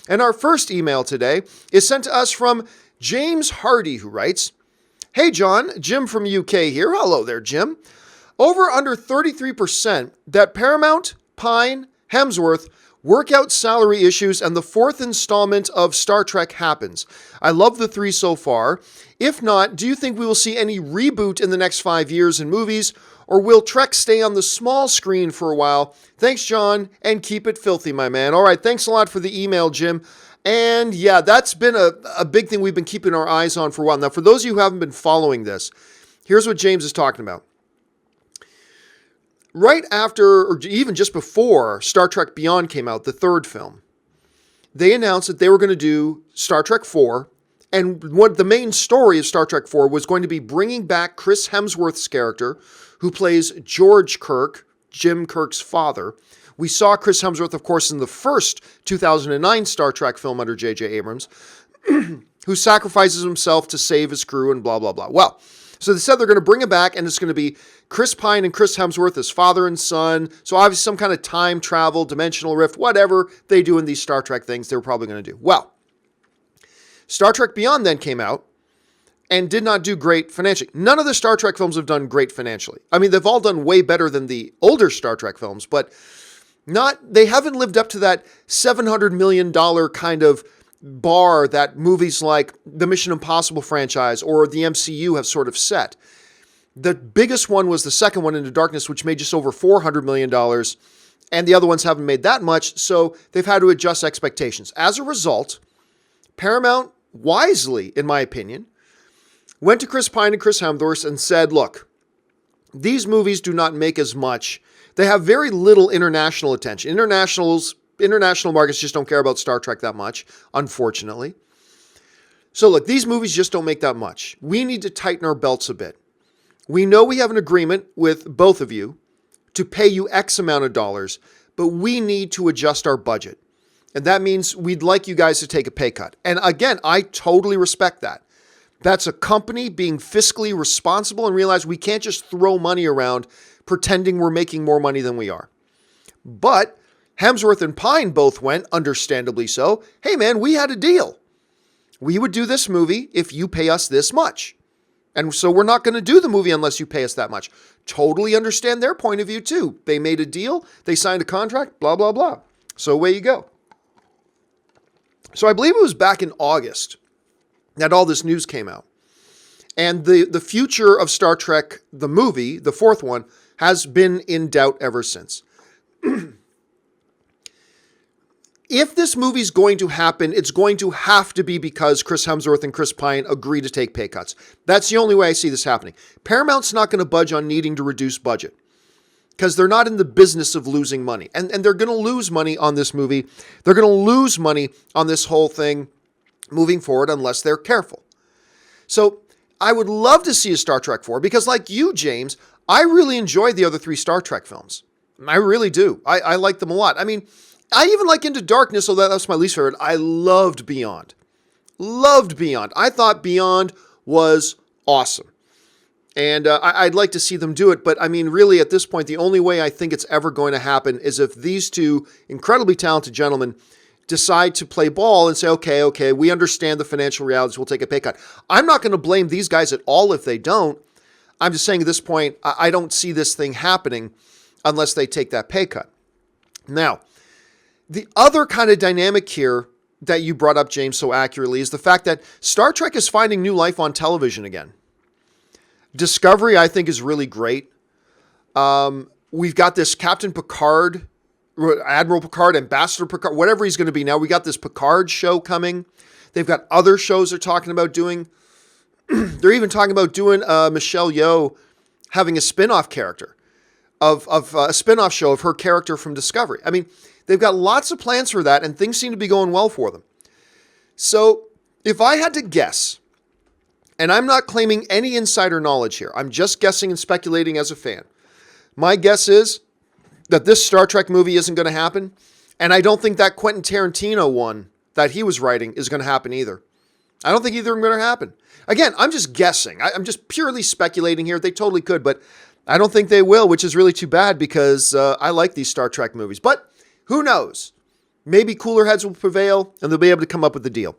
And our first email today is sent to us from James Hardy, who writes, "Hey John, Jim from UK here. Hello there, Jim. Over under 33% that Paramount, Pine, Hemsworth work out salary issues and the fourth installment of Star Trek happens. I love the three so far. If not, do you think we will see any reboot in the next 5 years in movies, or will Trek stay on the small screen for a while? Thanks, John, and keep it filthy, my man." All right, thanks a lot for the email, Jim. And yeah, that's been a big thing we've been keeping our eyes on for a while. Now, for those of you who haven't been following this, here's what James is talking about. Right after, or even just before Star Trek Beyond came out, the third film, they announced that they were going to do Star Trek 4. And what the main story of Star Trek 4 was going to be bringing back Chris Hemsworth's character, who plays George Kirk, Jim Kirk's father. We saw Chris Hemsworth, of course, in the first 2009 Star Trek film under J.J. Abrams, who sacrifices himself to save his crew and blah, blah, blah. Well, so they said they're going to bring him back, and it's going to be Chris Pine and Chris Hemsworth as father and son. So obviously some kind of time travel, dimensional rift, whatever they do in these Star Trek things, they were probably going to do. Well, Star Trek Beyond then came out and did not do great financially. None of the Star Trek films have done great financially. I mean, they've all done way better than the older Star Trek films, but they haven't lived up to that $700 million kind of bar that movies like the Mission Impossible franchise or the MCU have sort of set. The biggest one was the second one, Into Darkness, which made just over $400 million, and the other ones haven't made that much, so they've had to adjust expectations. As a result, Paramount, wisely, in my opinion, went to Chris Pine and Chris Hemsworth and said, look, these movies do not make as much. They have very little international attention. International markets just don't care about Star Trek that much, unfortunately. So look, these movies just don't make that much. We need to tighten our belts a bit. We know we have an agreement with both of you to pay you X amount of dollars, but we need to adjust our budget. And that means we'd like you guys to take a pay cut. And again, I totally respect that. That's a company being fiscally responsible and realize we can't just throw money around pretending we're making more money than we are. But Hemsworth and Pine both went, understandably so, hey man, we had a deal. We would do this movie if you pay us this much. And so we're not going to do the movie unless you pay us that much. Totally understand their point of view too. They made a deal, they signed a contract, blah, blah, blah. So away you go. So I believe it was back in August that all this news came out. And the future of Star Trek, the movie, the fourth one, has been in doubt ever since. If this movie's going to happen, it's going to have to be because Chris Hemsworth and Chris Pine agree to take pay cuts. That's the only way I see this happening. Paramount's not going to budge on needing to reduce budget because they're not in the business of losing money. And they're going to lose money on this movie. They're going to lose money on this whole thing moving forward unless they're careful. So I would love to see a Star Trek 4 because like you, James, I really enjoy the other three Star Trek films. I really do. I like them a lot. I mean, I even like Into Darkness, although that's my least favorite. I loved Beyond. Loved Beyond. I thought Beyond was awesome. And I'd like to see them do it. But I mean, really, at this point, the only way I think it's ever going to happen is if these two incredibly talented gentlemen decide to play ball and say, okay, we understand the financial realities. We'll take a pay cut. I'm not going to blame these guys at all if they don't. I'm just saying at this point, I don't see this thing happening unless they take that pay cut. Now, the other kind of dynamic here that you brought up, James, so accurately is the fact that Star Trek is finding new life on television again. Discovery, I think, is really great. We've got this Captain Picard, Admiral Picard, Ambassador Picard, whatever he's going to be now. We got this Picard show coming. They've got other shows they're talking about doing. They're even talking about doing Michelle Yeoh having a spin-off character of a spin-off show of her character from Discovery. I mean, they've got lots of plans for that, and things seem to be going well for them. So if I had to guess, and I'm not claiming any insider knowledge here, I'm just guessing and speculating as a fan. My guess is that this Star Trek movie isn't going to happen, and I don't think that Quentin Tarantino one that he was writing is going to happen either. I don't think either are going to happen. Again, I'm just guessing. I'm just purely speculating here. They totally could, but I don't think they will, which is really too bad because I like these Star Trek movies. But who knows? Maybe cooler heads will prevail and they'll be able to come up with a deal.